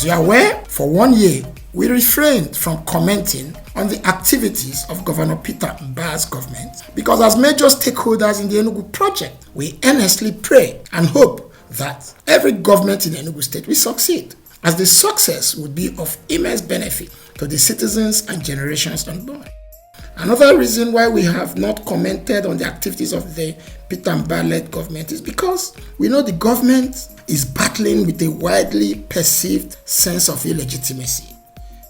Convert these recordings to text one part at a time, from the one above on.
As you are aware, for 1 year, we refrained from commenting on the activities of Governor Peter Mbah's government because as major stakeholders in the Enugu project, we earnestly pray and hope that every government in Enugu state will succeed, as the success would be of immense benefit to the citizens and generations unborn. Another reason why we have not commented on the activities of the Peter Mbah-led government is because we know the government is battling with a widely perceived sense of illegitimacy,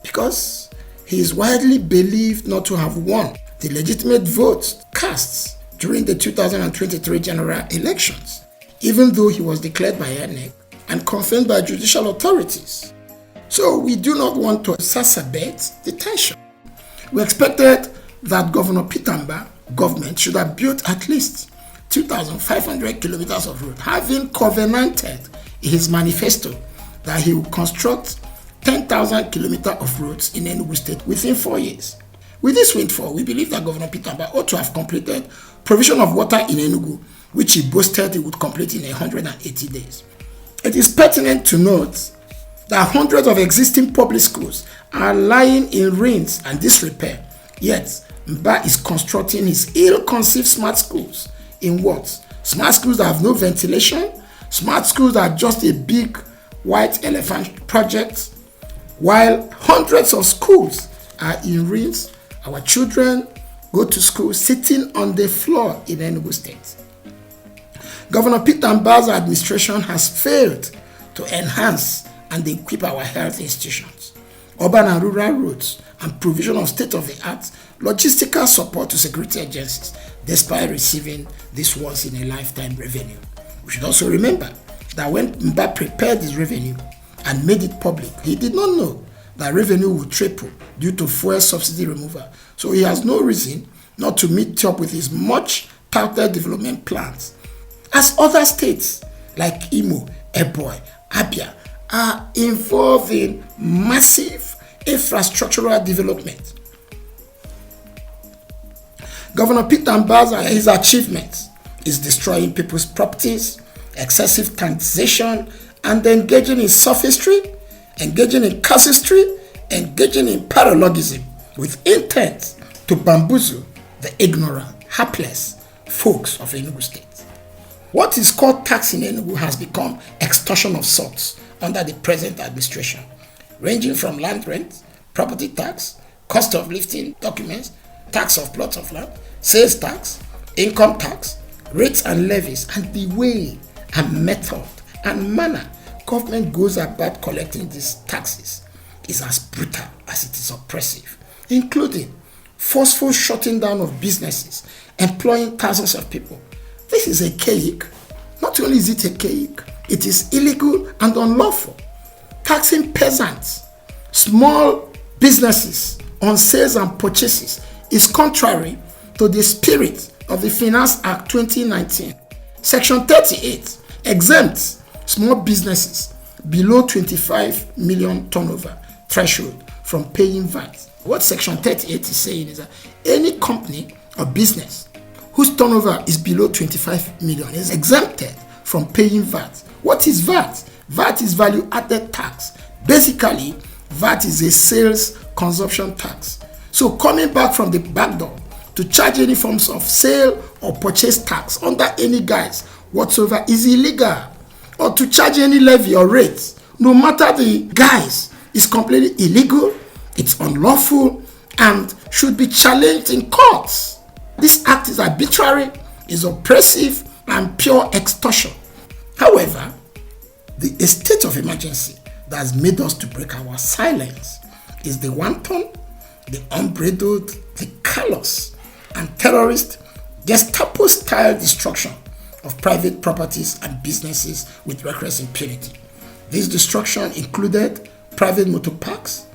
because he is widely believed not to have won the legitimate votes cast during the 2023 general elections, even though he was declared by INEC and confirmed by judicial authorities. So we do not want to exacerbate the tension. We expected that Governor Peter Mbah government should have built at least 2,500 kilometers of road, having covenanted in his manifesto that he will construct 10,000 kilometers of roads in Enugu state within 4 years. With this windfall, we believe that Governor Peter Mbah ought to have completed provision of water in Enugu, which he boasted he would complete in 180 days. It is pertinent to note that hundreds of existing public schools are lying in ruins and disrepair, yet Mbah is constructing his ill-conceived smart schools. In what? Smart schools that have no ventilation, smart schools that are just a big white elephant project, while hundreds of schools are in ruins. Our children go to school sitting on the floor in Enugu state. Governor Peter Mbah's administration has failed to enhance and equip our health institutions, urban and rural roads, and provision of state-of-the-art logistical support to security agencies, despite receiving this once-in-a-lifetime revenue. We should also remember that when Mbah prepared his revenue and made it public, he did not know that revenue would triple due to fuel subsidy removal. So he has no reason not to meet up with his much-touted development plans, as other states like Imo, Ebonyi, Abia are involved in massive infrastructural development. Governor Peter Mbah, his achievements is destroying people's properties, excessive taxation, and engaging in sophistry, engaging in casuistry, engaging in paralogism with intent to bamboozle the ignorant, hapless folks of Enugu state. What is called tax in Enugu has become extortion of sorts under the present administration, ranging from land rent, property tax, cost of lifting documents, tax of plots of land, sales tax, income tax, rates and levies, and the way and method and manner government goes about collecting these taxes is as brutal as it is oppressive, including forceful shutting down of businesses, employing thousands of people. This is a cake. Not only is it a cake, it is illegal and unlawful. Taxing peasants, small businesses on sales and purchases is contrary to the spirit of the Finance Act 2019. Section 38 exempts small businesses below 25 million turnover threshold from paying VAT. What Section 38 is saying is that any company or business whose turnover is below 25 million is exempted from paying VAT. What is VAT? VAT is value added tax. Basically, VAT is a sales consumption tax. So coming back from the back door to charge any forms of sale or purchase tax under any guise whatsoever is illegal, or to charge any levy or rates, no matter the guise, is completely illegal, it's unlawful, and should be challenged in courts. This act is arbitrary, is oppressive, and pure extortion. However, the state of emergency that has made us to break our silence is the wanton, the unbridled, the callous, and terrorist Gestapo-style destruction of private properties and businesses with reckless impunity. This destruction included private motor parks,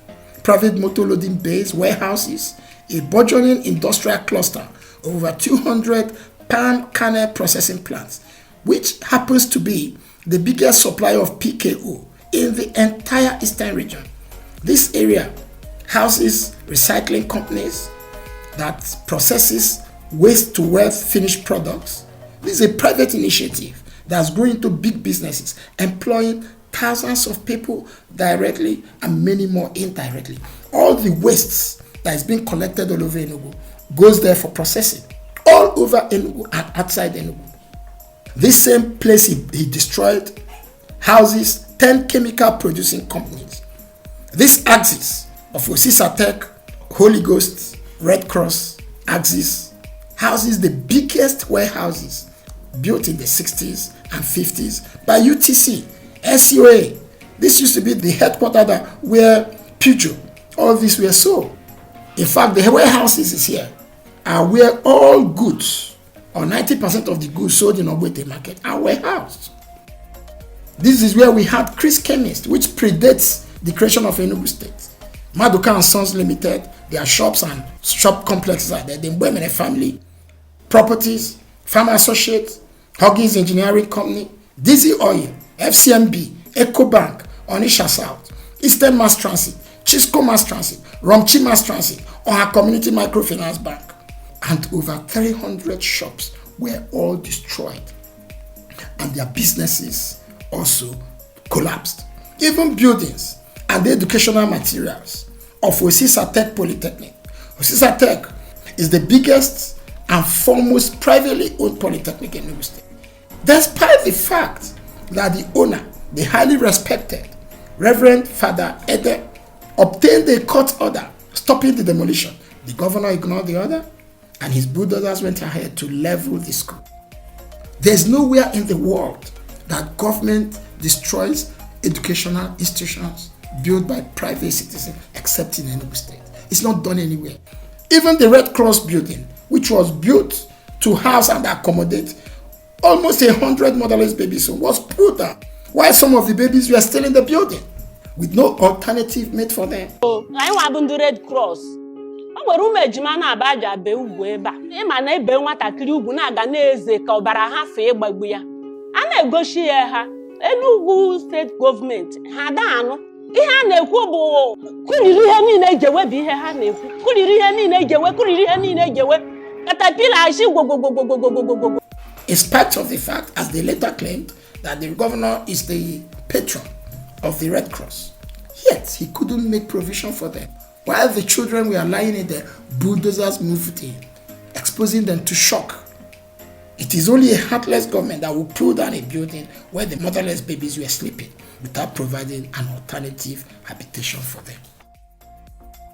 private motor loading bays, warehouses, a burgeoning industrial cluster of over 200 palm kernel processing plants, which happens to be the biggest supplier of PKO in the entire eastern region. This area houses recycling companies that processes waste to wealth finished products. This is a private initiative that's grown into big businesses, employing thousands of people directly and many more indirectly. All the wastes that is being collected all over Enugu goes there for processing. All over Enugu and outside Enugu. This same place he destroyed houses 10 chemical producing companies. This axis of Osisatek, Holy Ghost, Red Cross axis houses the biggest warehouses built in the 60s and 50s by UTC, SUA. This used to be the headquarters where Peugeot, all these were sold. In fact, the warehouses is here are where all goods, or 90% of the goods sold in Ogbete market, are warehoused. This is where we had Chris Chemist, which predates the creation of Enugu State. Maduka and Sons Limited, their shops and shop complexes are there. The Mbah family, properties, Farmer Associates, Huggins Engineering Company, Dizzy Oil, FCMB, EcoBank, Onisha South, Eastern Mass Transit, Chisco Mass Transit, Romchi Mass Transit, Oha Community Microfinance Bank, and over 300 shops were all destroyed, and their businesses also collapsed. Even buildings and the educational materials of Osisatek Polytechnic. Osisatek is the biggest and foremost privately owned polytechnic in Enugu State. Despite the fact that the owner, the highly respected Reverend Father Ede, obtained a court order stopping the demolition, the governor ignored the order and his bulldozers went ahead to level the school. There's nowhere in the world that government destroys educational institutions built by private citizens except in Enugu State. It's not done anywhere. Even the Red Cross building, which was built to house and accommodate almost 100 motherless babies, was pulled down, while some of the babies were still in the building with no alternative made for them. I want the Red Cross. I want to make a badge be ugweba. Imana ebe nwatakiri ugwu na-aga n'eze ka ọbara ha fee gbagbu ya. A negotiate ha. Enugu state government ha daanụ. Ihe a na-ekwu bụ kuriri ihe niile ejewe bụ ihe ha na-ekwu. Kuriri ihe niile ejewe, kuriri ihe niile ejewe. Katapila ashi go. In spite of the fact, as they later claimed, that the governor is the patron of the Red Cross, yet he couldn't make provision for them. While the children were lying in the bulldozers moved in, exposing them to shock. It is only a heartless government that will pull down a building where the motherless babies were sleeping without providing an alternative habitation for them.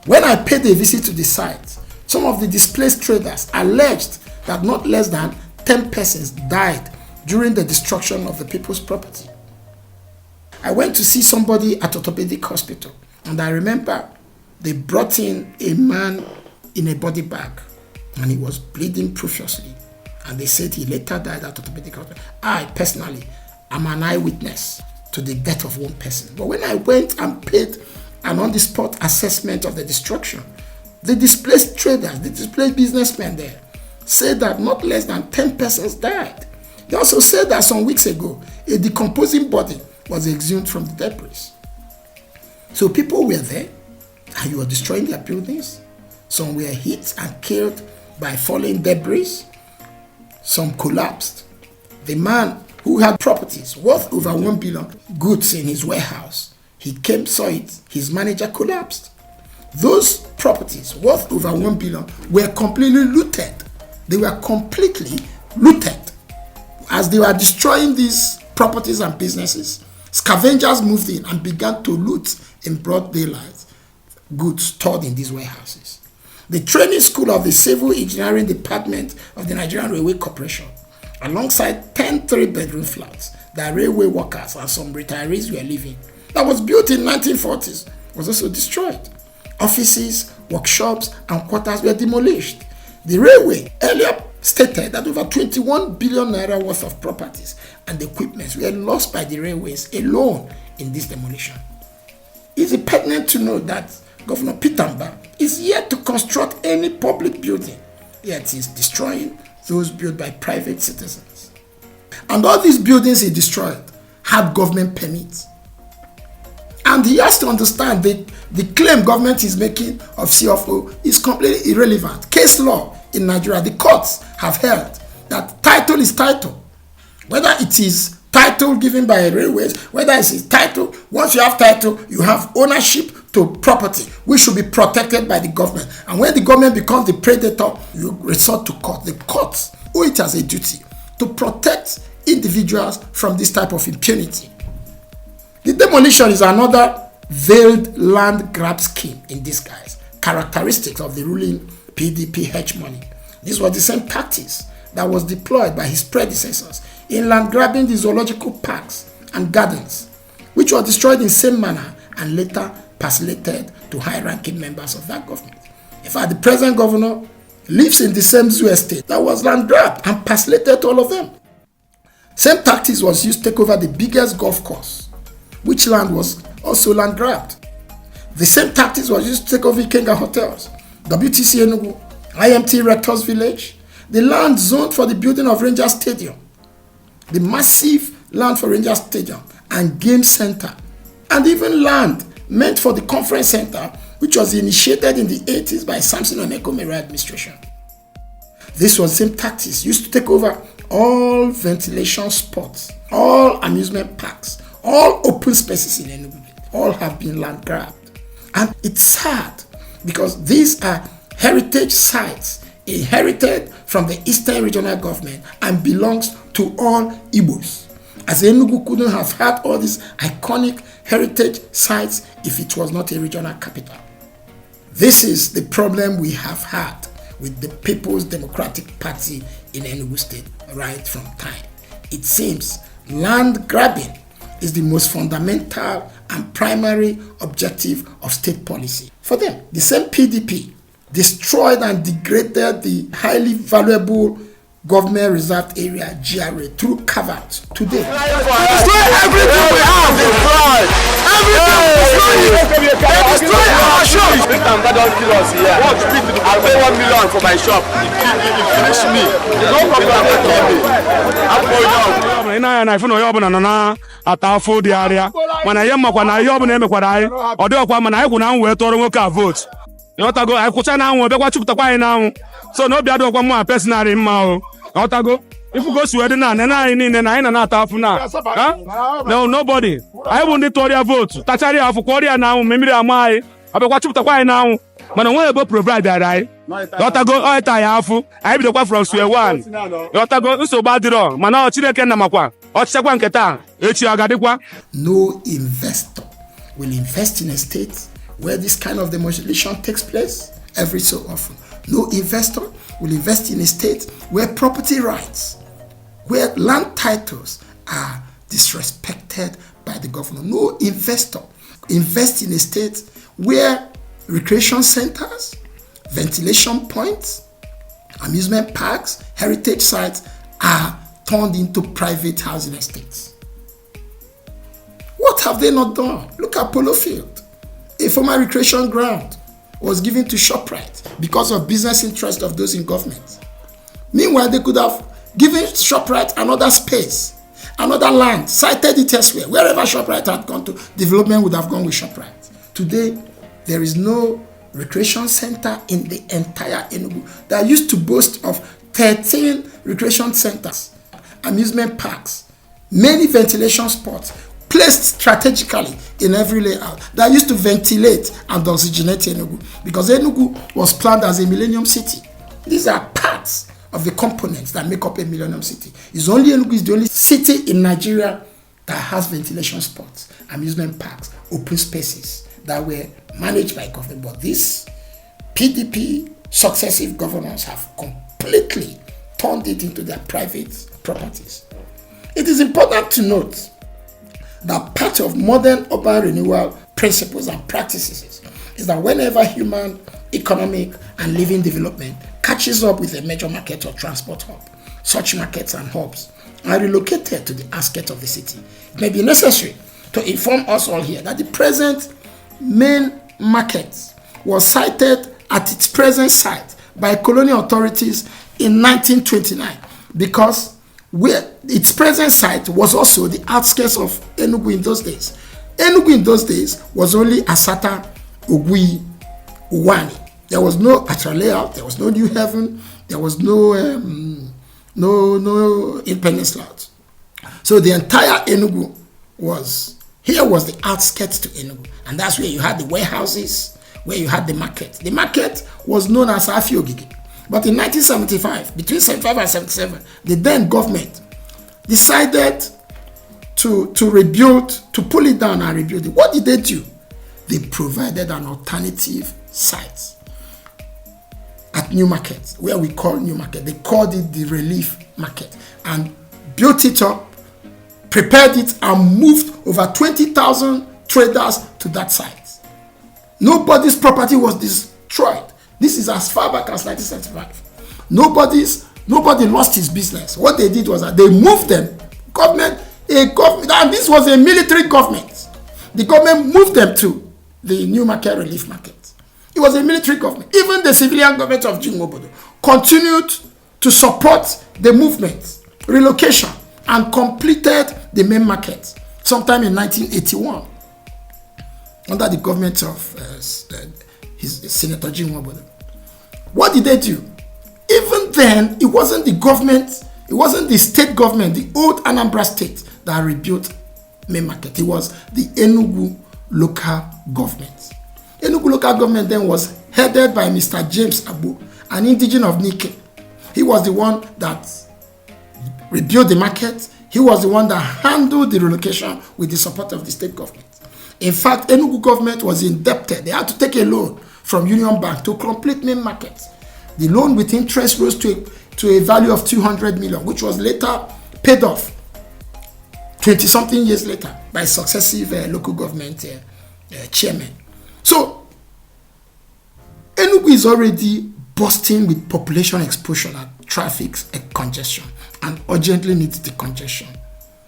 When I paid a visit to the site, some of the displaced traders alleged that not less than 10 persons died during the destruction of the people's property. I went to see somebody at orthopedic hospital, and I remember they brought in a man in a body bag, and he was bleeding profusely. And they said he later died at orthopedic hospital. I personally am an eyewitness to the death of one person. But when I went and paid an on-the-spot assessment of the destruction, the displaced traders, the displaced businessmen there, said that not less than 10 persons died. They also said that some weeks ago, a decomposing body was exhumed from the debris. So people were there, and you were destroying their buildings. Some were hit and killed by falling debris. Some collapsed. The man who had properties worth over 1 billion goods in his warehouse, he came, saw it, his manager collapsed. Those properties worth over 1 billion were completely looted. They were completely looted. As they were destroying these properties and businesses, scavengers moved in and began to loot in broad daylight goods stored in these warehouses. The training school of the Civil Engineering Department of the Nigerian Railway Corporation, alongside 10 three-bedroom flats that railway workers and some retirees were living, that was built in 1940s, was also destroyed. Offices, workshops, and quarters were demolished. The railway earlier stated that over 21 billion naira worth of properties and equipments were lost by the railways alone in this demolition. It is pertinent to note that Governor Mbah is yet to construct any public building, yet he is destroying those built by private citizens. And all these buildings he destroyed had government permits. And he has to understand that the claim government is making of CFO is completely irrelevant. Case law in Nigeria, the courts have held that title is title. Whether it is title title given by railways, whether it's a title, once you have title, you have ownership to property, which should be protected by the government. And when the government becomes the predator, you resort to court. The courts owe it as a duty to protect individuals from this type of impunity. The demolition is another veiled land grab scheme in disguise, characteristics of the ruling PDP hegemony. This was the same tactics that was deployed by his predecessors in land grabbing the zoological parks and gardens, which were destroyed in the same manner and later parcellated to high-ranking members of that government. In fact, the present governor lives in the same zoo estate that was land grabbed and parcellated to all of them. Same tactics was used to take over the biggest golf course, which land was also land grabbed. The same tactics was used to take over Ikenga hotels, WTC Enugu, IMT Rectors Village, the land zoned for the building of Rangers Stadium, the massive land for Rangers Stadium and Game Center, and even land meant for the conference center, which was initiated in the 80s by Samson Oneko-Mere administration. This was the same tactics used to take over all ventilation spots, all amusement parks, all open spaces in Enugu. All have been land grabbed. And it's sad because these are heritage sites inherited from the Eastern Regional Government and belongs to all Igbos. As Enugu couldn't have had all these iconic heritage sites if it was not a regional capital. This is the problem we have had with the People's Democratic Party in Enugu State right from time. It seems land grabbing is the most fundamental and primary objective of state policy. For them, the same PDP destroyed and degraded the highly valuable government reserved area GRA through carve-outs today. Destroy everything we have. Everything. They destroy our shop. God don't kill us here. I pay 1 million for my shop. It finish me. No problem kill me. I'm going down. Ina na ifuno yobu na atafu di area. Mana yemma kwa na yobu na emekwara ai. Odo kwa mana ai kwuna nwe toro nwoke a vote. Yotago ai kwucha na anwu obekwa chuputakwa ai na anwu. So no bia do kwa mu personally mma o. Yotago if you go to wedding na ai ni na ai na atafu na. No nobody. I won't toria vote. Tachari afu koria na anwu memiri ama ai. Obekwa chuputakwa ai na anwu. Mana won ebo provide ai. Yotago oita ya afu. Ai bi dokwa from square one. Yotago nso badiro. Mana o Chineke na makwa. O chekwa nketa. Echi agadikwa. No investor will invest in a state where this kind of demolition takes place every so often. No investor will invest in a state where property rights, where land titles are disrespected by the governor. No investor invest in a state where recreation centers, ventilation points, amusement parks, heritage sites are turned into private housing estates. What have they not done? Look at Polo Field. A former recreation ground was given to ShopRite because of business interest of those in government. Meanwhile, they could have given ShopRite another space, another land, sited it elsewhere. Wherever ShopRite had gone to, development would have gone with ShopRite. Today, there is no recreation center in the entire Enugu that used to boast of 13 recreation centers, amusement parks, many ventilation spots, placed strategically in every layout that used to ventilate and oxygenate Enugu, because Enugu was planned as a millennium city. These are parts of the components that make up a millennium city. Enugu is the only city in Nigeria that has ventilation spots, amusement parks, open spaces that were managed by government. But these PDP successive governors have completely turned it into their private properties. It is important to note that part of modern urban renewal principles and practices is that whenever human, economic, and living development catches up with a major market or transport hub, such markets and hubs are relocated to the outskirts of the city. It may be necessary to inform us all here that the present main market was sited at its present site by colonial authorities in 1929 because where its present site was also the outskirts of Enugu in those days. Enugu in those days was only Asata, Ogui, Uwani. There was no Atra layout, there was no New Haven, there was no Independence layout. So the entire Enugu was the outskirts to Enugu. And that's where you had the warehouses, where you had the market. The market was known as Afiogigi. But in 1975, between 75 and 77, the then government decided to rebuild, to pull it down and rebuild it. What did they do? They provided an alternative site at New Market, where we call New Market. They called it the Relief Market and built it up, prepared it, and moved over 20,000 traders to that site. Nobody's property was destroyed. This is as far back as 1975. Nobody lost his business. What they did was that they moved them. And this was a military government. The government moved them to the New Market Relief Market. It was a military government. Even the civilian government of Jingobodo continued to support the movement, relocation, and completed the main market sometime in 1981 under the government of Senator Jingobodo. What did they do? Even then, it wasn't the government, it wasn't the state government, the old Anambra state that rebuilt main market. It was the Enugu local government. Enugu local government then was headed by Mr. James Abu, an indigenous of Nike. He was the one that rebuilt the market. He was the one that handled the relocation with the support of the state government. In fact, Enugu government was indebted. They had to take a loan from Union Bank to complete main market. The loan with interest rose to a value of 200 million, which was later paid off 20-something years later by successive local government chairmen. So, Enugu is already bursting with population explosion and traffic congestion, and urgently needs decongestion.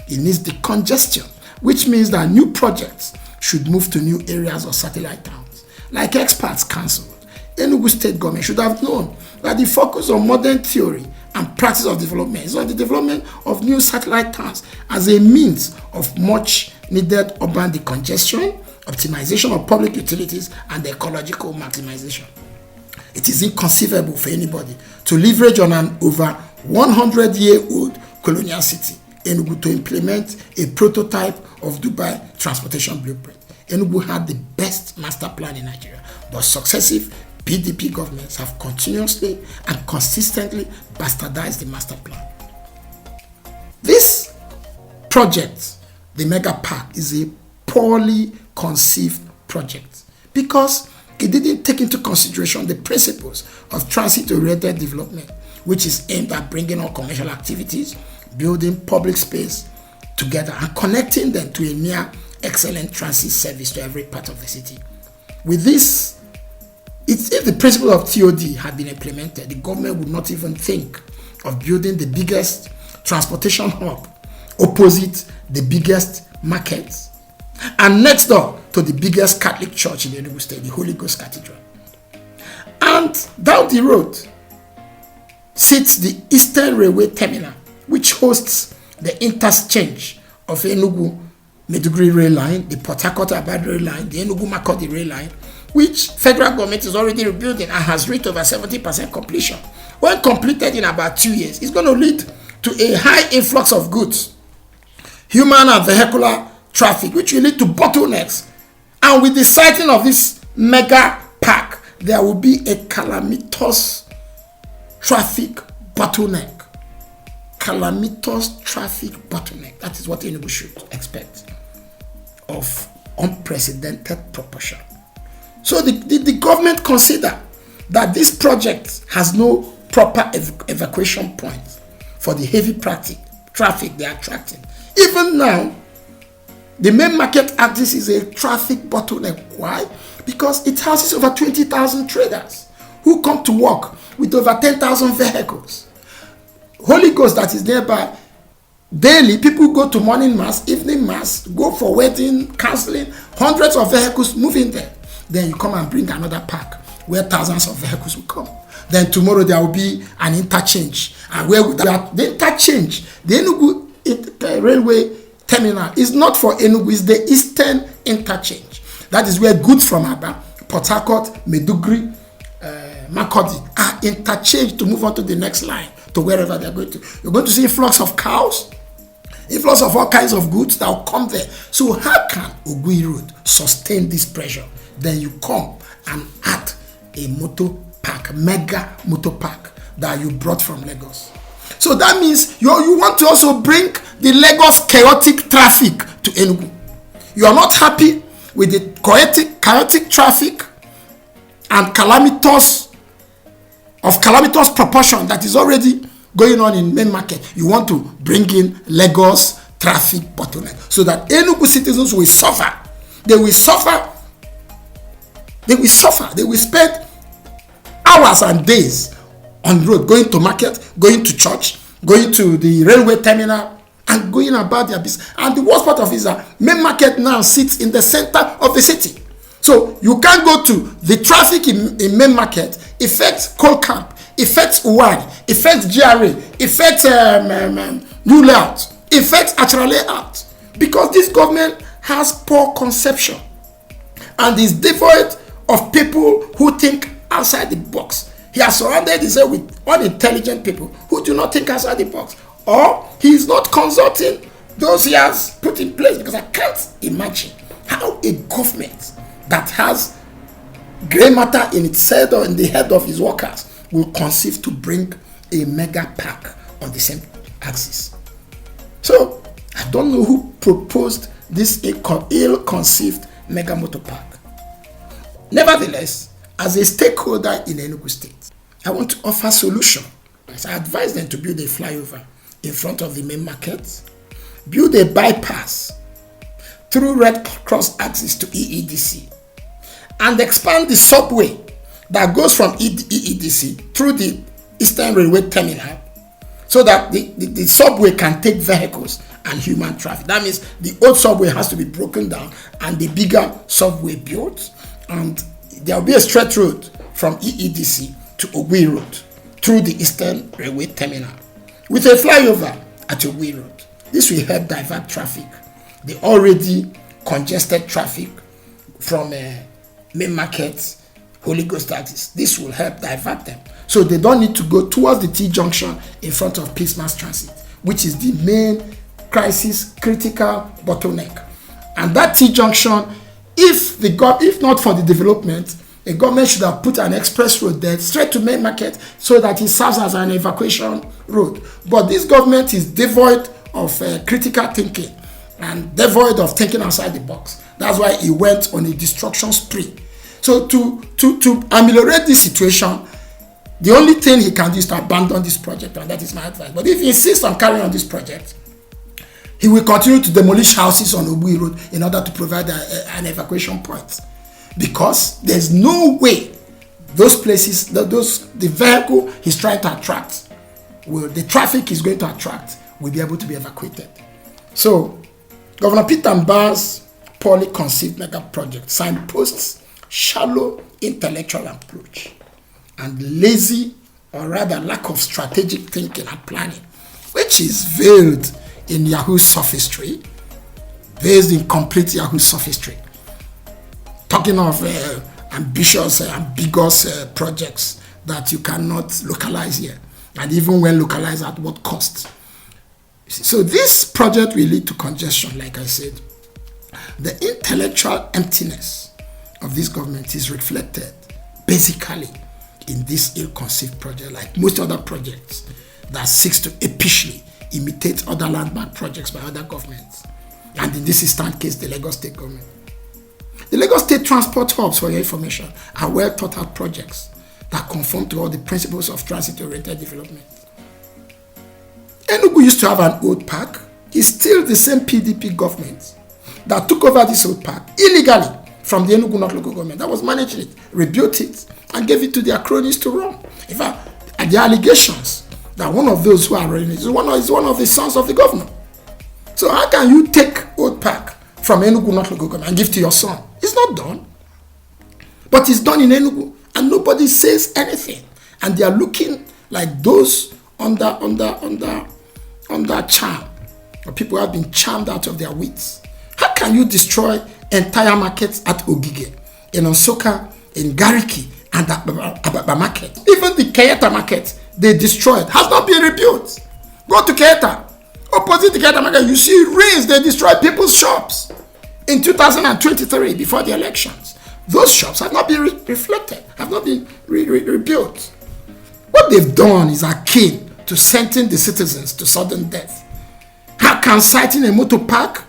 It needs decongestion, which means that new projects should move to new areas or satellite towns. Like experts counseled, Enugu state government should have known that the focus on modern theory and practice of development is on the development of new satellite towns as a means of much needed urban decongestion, optimization of public utilities, and ecological maximization. It is inconceivable for anybody to leverage on an over 100-year-old colonial city, Enugu, to implement a prototype of Dubai transportation blueprint. Enugu had the best master plan in Nigeria, but successive PDP governments have continuously and consistently bastardized the master plan. This project, the Mega Park, is a poorly conceived project because it didn't take into consideration the principles of transit-oriented development, which is aimed at bringing all commercial activities, building public space together, and connecting them to a near excellent transit service to every part of the city. With this, if the principle of TOD had been implemented, the government would not even think of building the biggest transportation hub opposite the biggest markets and next door to the biggest Catholic church in the Enugu state, the Holy Ghost Cathedral. And down the road sits the Eastern Railway Terminal, which hosts the interchange of Enugu Maiduguri rail line, the Port Harcourt Abad rail line, the Enugu Makurdi rail line, which federal government is already rebuilding and has reached over 70% completion. When completed in about 2 years, it's going to lead to a high influx of goods, human and vehicular traffic, which will lead to bottlenecks. And with the siting of this mega park, there will be a calamitous traffic bottleneck. Calamitous traffic bottleneck. That is what Enugu should expect of unprecedented proportion. So the government consider that this project has no proper evacuation points for the heavy traffic they are attracting. Even now, the main market axis is a traffic bottleneck. Why? Because it houses over 20,000 traders who come to work with over 10,000 vehicles. Holy Ghost that is nearby, daily people go to morning mass, evening mass, go for wedding, counseling, hundreds of vehicles move in there. Then you come and bring another park where thousands of vehicles will come. Then tomorrow there will be an interchange. And where would that? The interchange, the Enugu railway terminal is not for Enugu, it's the Eastern interchange. That is where goods from Aba, Port Harcourt, Maiduguri, Makurdi are interchanged to move on to the next line, to wherever they're going to. You're going to see a flux of cows. influx of all kinds of goods that will come there. So how can Ogui Road sustain this pressure? Then you come and add a motor park, mega motor park that you brought from Lagos. So that means you want to also bring the Lagos chaotic traffic to Enugu. You are not happy with the chaotic traffic and calamitous proportion that is already going on in main market. You want to bring in Lagos traffic bottleneck so that Enugu citizens will suffer. They will suffer. They will spend hours and days on the road, going to market, going to church, going to the railway terminal, and going about their business. And the worst part of it is that main market now sits in the center of the city. So you can't go to the traffic in main market, affects Coal Camp, affects Uwari, affects GRA, affects New Layout, affects Achara Layout. Because this government has poor conception and is devoid of people who think outside the box. He has surrounded himself with unintelligent people who do not think outside the box. Or he is not consulting those he has put in place, because I can't imagine how a government that has grey matter in its head or in the head of his workers will conceive to bring a mega park on the same axis. So I don't know who proposed this ill-conceived mega motor park. Nevertheless, as a stakeholder in Enugu State, I want to offer solution. I advise them to build a flyover in front of the main market, build a bypass through Red Cross axis to EEDC, and expand the subway that goes from EEDC through the Eastern Railway Terminal so that the subway can take vehicles and human traffic. That means the old subway has to be broken down and the bigger subway built, and there will be a straight road from EEDC to Ogui Road through the Eastern Railway Terminal with a flyover at Ogui Road. This will help divert traffic, the already congested traffic from main market, Holy Ghost axis. This will help divert them so they don't need to go towards the T-junction in front of Peace Mass Transit, which is the main critical bottleneck. And that T-junction, if not for the development, a government should have put an express road there straight to main market so that it serves as an evacuation road. But this government is devoid of critical thinking and devoid of thinking outside the box. That's why he went on a destruction spree. So to ameliorate this situation, the only thing he can do is to abandon this project, and that is my advice. But if he insists on carrying on this project, he will continue to demolish houses on Ogui Road in order to provide an evacuation point. Because there's no way those places, the vehicle he's trying to attract, the traffic he's going to attract, will be able to be evacuated. So, Governor Peter Mbah's poorly conceived mega project signposts shallow intellectual approach and lazy, or rather lack of strategic thinking and planning, which is veiled in Yahoo sophistry, based in complete Yahoo sophistry. Talking of ambitious projects that you cannot localize here, and even when localized, at what cost. So this project will lead to congestion, like I said. The intellectual emptiness of this government is reflected basically in this ill-conceived project, like most other projects that seeks to epishly imitate other landmark projects by other governments. And in this instant case, the Lagos State government. The Lagos State transport hubs, for your information, are well thought out projects that conform to all the principles of transit-oriented development. Enugu used to have an old park. It's still the same PDP government that took over this old park illegally from the Enugu North local government that was managing it, rebuilt it, and gave it to their cronies to run. In fact, the allegations that one of those who are running it is one of the sons of the governor. So how can you take old park from Enugu North local government and give to your son? It's not done. But it's done in Enugu, and nobody says anything. And they are looking like those under charm, or people have been charmed out of their wits. How can you destroy entire markets at Ogige, in Osoka, in Gariki, and Ababa market? Even the Kayeta market they destroyed has not been rebuilt. Go to Kayeta, opposite the Greater Market, you see rains, they destroy people's shops. In 2023, before the elections, those shops have not been reflected, have not been rebuilt. What they've done is akin to sentencing the citizens to sudden death. How can citing a motor park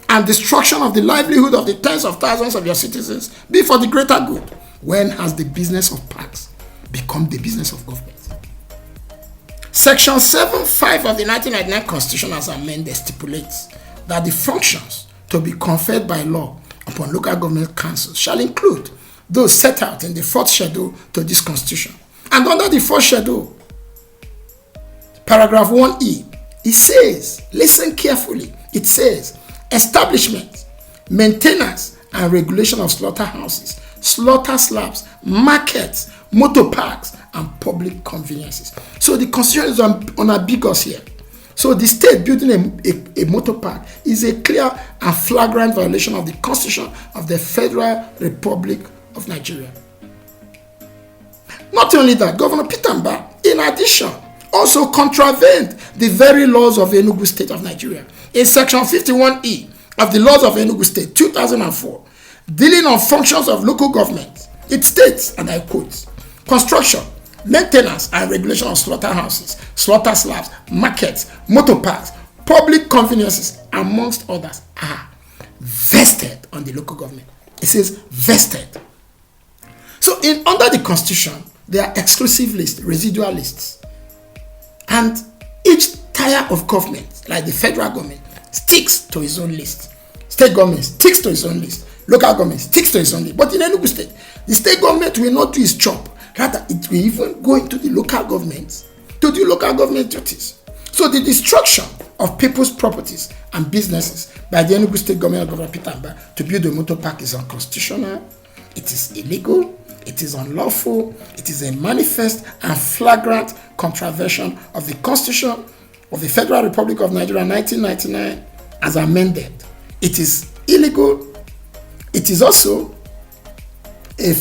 and destruction of the livelihood of the tens of thousands of your citizens be for the greater good? When has the business of parks become the business of government? Section 7.5 of the 1999 Constitution as amended stipulates that the functions to be conferred by law upon local government councils shall include those set out in the 4th schedule to this Constitution. And under the 4th schedule, paragraph 1E, it says, listen carefully, it says, establishment, maintenance, and regulation of slaughterhouses, slaughter slabs, markets, motor parks, and public conveniences. So the Constitution is unambiguous here. So the state building a motor park is a clear and flagrant violation of the Constitution of the Federal Republic of Nigeria. Not only that, Governor Peter Mbah, in addition, also contravened the very laws of Enugu State of Nigeria. In Section 51E of the laws of Enugu State, 2004, dealing on functions of local government, it states, and I quote, construction, maintenance, and regulation of slaughterhouses, slaughter slabs, markets, motor parks, public conveniences, amongst others, are vested on the local government. It says vested. So under the Constitution, there are exclusive lists, residual lists. And each tier of government, like the federal government, sticks to its own list. State government sticks to its own list. Local government sticks to its own list. But in Enugu State, the state government will not do its job. Rather, it will even go into the local governments to do local government duties. So the destruction of people's properties and businesses by the Enugu State government of Governor Peter Mbah to build a motor park is unconstitutional, it is illegal, it is unlawful, it is a manifest and flagrant contravention of the Constitution of the Federal Republic of Nigeria 1999 as amended. It is illegal. It is also a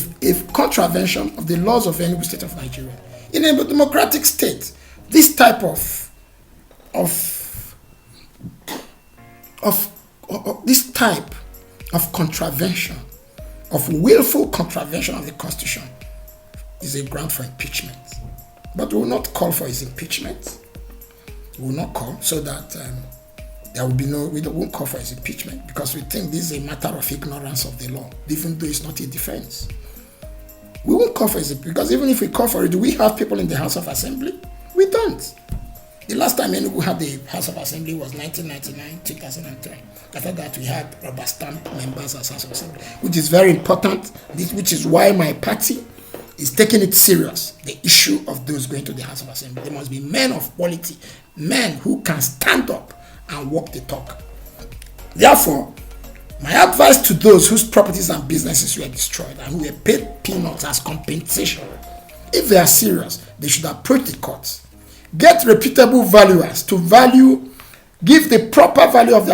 contravention of the laws of Enugu State of Nigeria. In a democratic state, this type of contravention, of willful contravention of the Constitution, is a ground for impeachment. But we will not call for his impeachment. We will not call so that there will be we won't call for his impeachment because we think this is a matter of ignorance of the law, even though it's not a defense. We won't call for his because even if we call for it, do we have people in the House of Assembly? We don't. The last time Enugu had the House of Assembly was 1999, 2003. After that, we had rubber stamp members as House of Assembly, which is very important, which is why my party is taking it serious, the issue of those going to the House of Assembly. There must be men of quality, men who can stand up and walk the talk. Therefore, my advice to those whose properties and businesses were destroyed and who were paid peanuts as compensation, if they are serious, they should approach the courts. Get reputable valuers to give the proper value of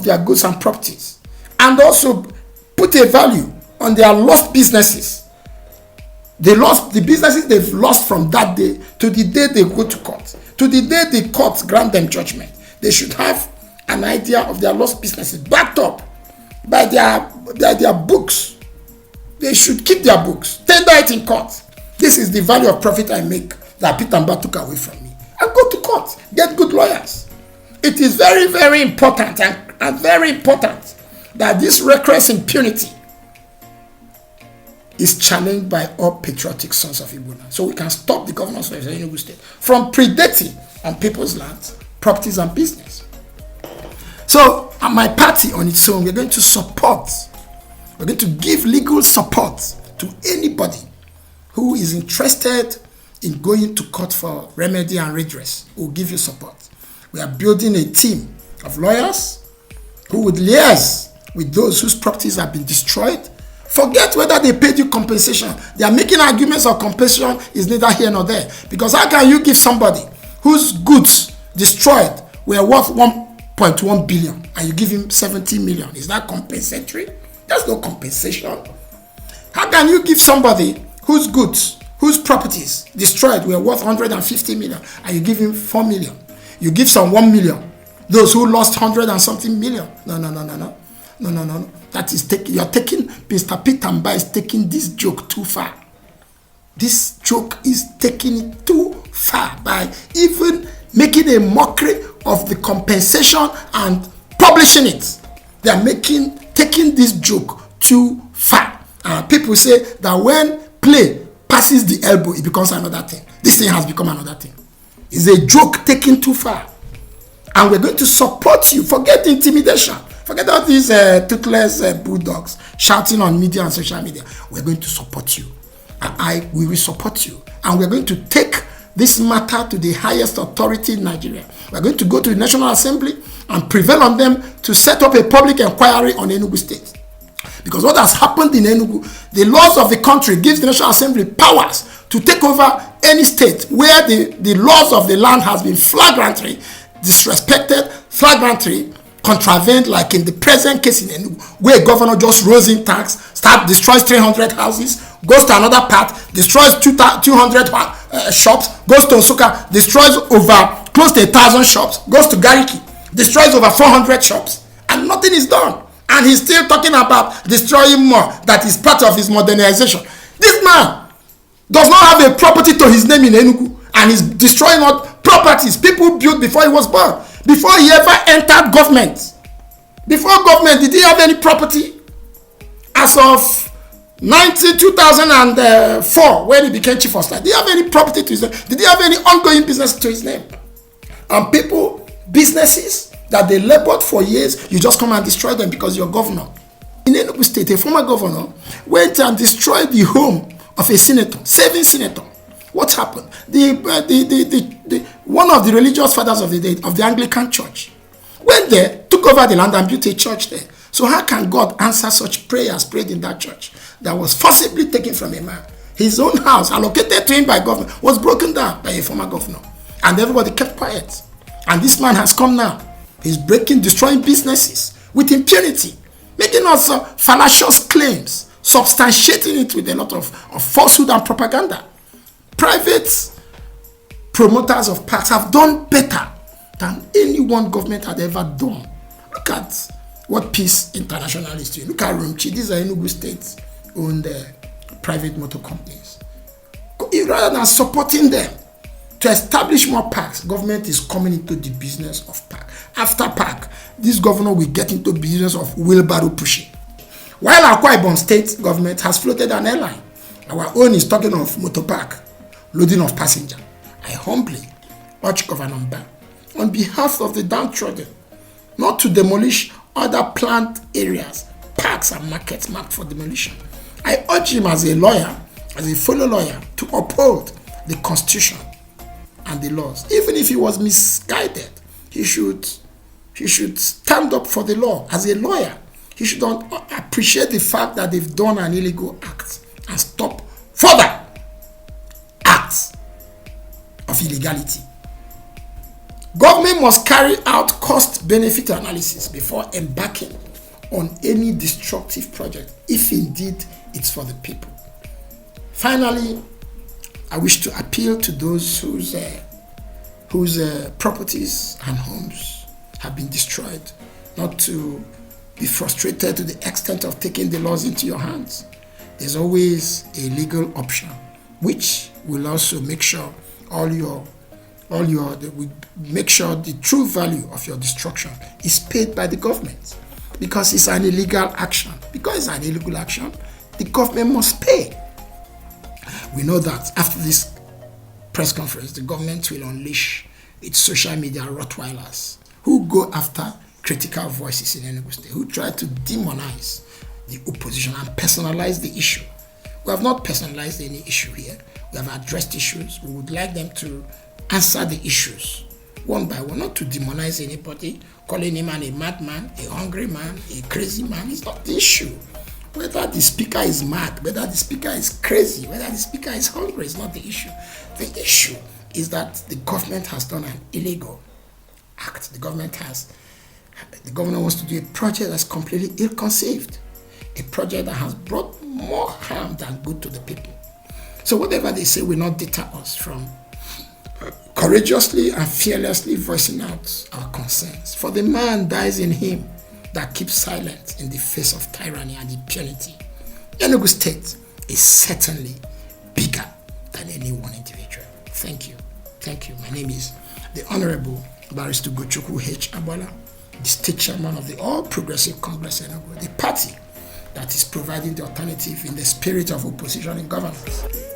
their goods and properties, and also put a value on their lost businesses. The businesses they've lost from that day to the day they go to court, to the day the courts grant them judgment. They should have an idea of their lost businesses backed up by their books. They should keep their books, tender it in court. This is the value of profit I make that Peter Mbah took away from me. And go to court, get good lawyers. It is very, very important and very important that this reckless impunity is challenged by all patriotic sons of Igbo land. So we can stop the governors of Enugu State from predating on people's lands, properties, and business. So my party on its own, we're going to give legal support to anybody who is interested in going to court for remedy and redress. We'll give you support. We are building a team of lawyers who would liaise with those whose properties have been destroyed. Forget whether they paid you compensation. They are making arguments of compensation is neither here nor there. Because how can you give somebody whose goods destroyed were worth 1.1 billion and you give him 70 million? Is that compensatory? There's no compensation. How can you give somebody whose goods, whose properties destroyed were worth 150 million and you give him 4 million? You give some 1 million Those who lost 100 and something million. No. That is Mr. Peter Mbah is taking this joke too far. This joke is taking it too far by even making a mockery of the compensation and publishing it. They are taking this joke too far. People say that when play passes the elbow, it becomes another thing. This thing has become another thing. It's a joke taken too far. And we're going to support you. Forget intimidation. Forget all these toothless bulldogs shouting on media and social media. We're going to support you. And we will support you. And we're going to take this matter to the highest authority in Nigeria. We're going to go to the National Assembly and prevail on them to set up a public inquiry on Enugu State. Because what has happened in Enugu, the laws of the country gives the National Assembly powers to take over any state where the laws of the land has been flagrantly disrespected, flagrantly contravened, like in the present case in Enugu, where a governor just rose in tax, destroys 300 houses, goes to another part, destroys 200 shops, goes to Nsukka, destroys over close to 1,000 shops, goes to Gariki, destroys over 400 shops, and nothing is done. And he's still talking about destroying more. That is part of his modernization. This man does not have a property to his name in Enugu, and he's destroying all properties people built before he was born, before he ever entered government. Before government, did he have any property? As of 2004, when he became chief of staff, did he have any property to his name? Did he have any ongoing business to his name? And people, businesses that they labored for years, you just come and destroy them because you're governor. In Enugu State, a former governor went and destroyed the home of a senator, saving senator. What happened? One of the religious fathers of the Anglican Church went there, took over the land and built a church there. So how can God answer such prayers prayed in that church that was forcibly taken from a man? His own house, allocated to him by government, was broken down by a former governor. And everybody kept quiet. And this man has come now. He's destroying businesses with impunity, making also fallacious claims, substantiating it with a lot of falsehood and propaganda. Private promoters of parks have done better than any one government had ever done. Look at what Peace International is doing. Look at Rumchi. These are Enugu State's owned private motor companies. Rather than supporting them to establish more parks, government is coming into the business of park. After park, this governor will get into business of wheelbarrow pushing. While Akwa Ibom State government has floated an airline, our own is talking of motor park, loading of passenger. I humbly urge Governor Mbah, on behalf of the downtrodden, not to demolish other planned areas, parks and markets marked for demolition. I urge him as a lawyer, as a fellow lawyer, to uphold the Constitution and the laws. Even if he was misguided, he should stand up for the law. As a lawyer, he should appreciate the fact that they've done an illegal act and stop further acts of illegality. Government must carry out cost-benefit analysis before embarking on any destructive project, if indeed it's for the people. Finally, I wish to appeal to those whose properties and homes have been destroyed, not to be frustrated to the extent of taking the laws into your hands. There's always a legal option, which will also make sure make sure the true value of your destruction is paid by the government, because it's an illegal action. Because it's an illegal action, the government must pay. We know that after this press conference, the government will unleash its social media Rottweilers who go after critical voices in Enugu State, who try to demonize the opposition and personalize the issue. We have not personalized any issue here. We have addressed issues. We would like them to answer the issues one by one, not to demonize anybody, calling him a madman, a hungry man, a crazy man. It's not the issue. Whether the speaker is mad, whether the speaker is crazy, whether the speaker is hungry is not the issue. The issue is that the government has done an illegal act. The governor wants to do a project that's completely ill-conceived, a project that has brought more harm than good to the people. So whatever they say will not deter us from courageously and fearlessly voicing out our concerns. For the man dies in him that keeps silent in the face of tyranny and impunity. Enugu State is certainly bigger than any one individual. Thank you. Thank you. My name is the Honorable Barrister UGOCHUKWU AGBALLAH, the State Chairman of the All Progressive Congress Enugu, the party that is providing the alternative in the spirit of opposition in governance.